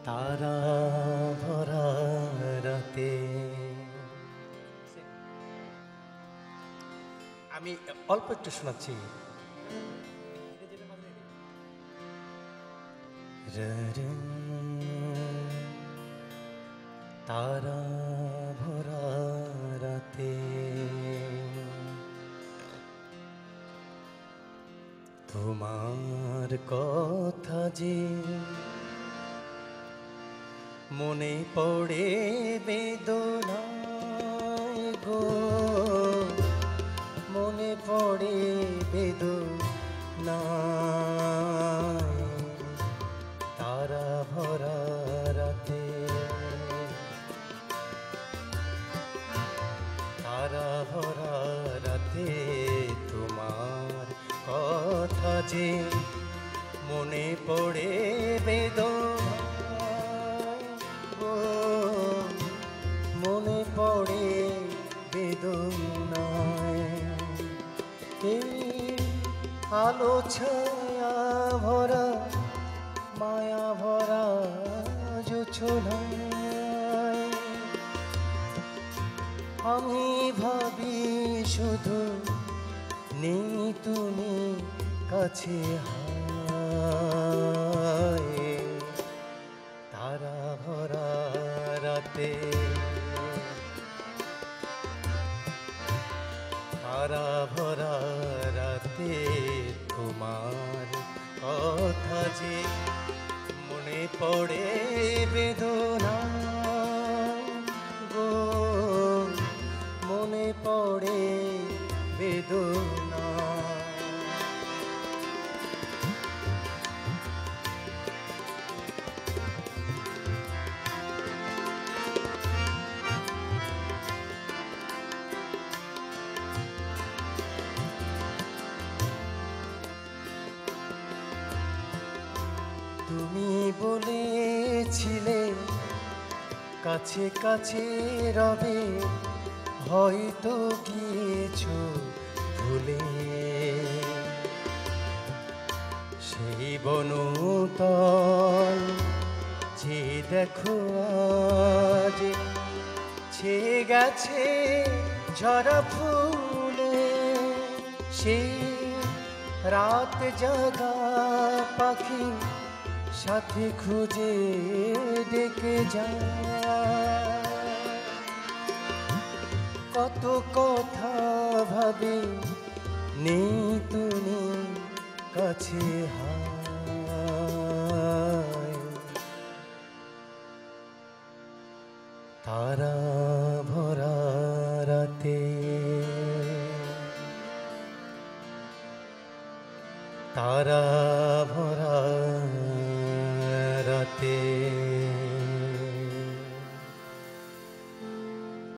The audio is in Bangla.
তারা ভরা রাতে। আমি অল্প একটু শোনাচ্ছি। তারা ভরা রাতে তোমার কথা যে মনে পড়ে বেদনায় গো, মনে পড়ে বেদনায়। তারা ভরা রাতে, তারা ভরা রাতে তোমার কথা যে মনে পড়ে বেদনায় গো, মনে পড়ে বেদনায়। এই আলো ছায়া ভরা মায়া ভরা জোছনায় আমি ভাবি শুধু নেই তুমি কাছে, হায় তারা ভরা রাতে, তারা ভরা রাতে তোমার কথা যে মনে পড়ে বেদনায় গো, মনে পড়ে বেদনা। তুমি বলেছিলে কাছে কাছে রবে, হয়তো কিছু ভুলে সেই বনতল যে দেখো আজ ছেয়ে গেছে ঝরা ফুলে। সেই রাত জাগা পাখি সাথে খুঁজে ডেকে যায়, কত কথা ভাবে নেই তুমি কাছে, হায় তারা ভরা রাতে, তারা ভরা রাতে।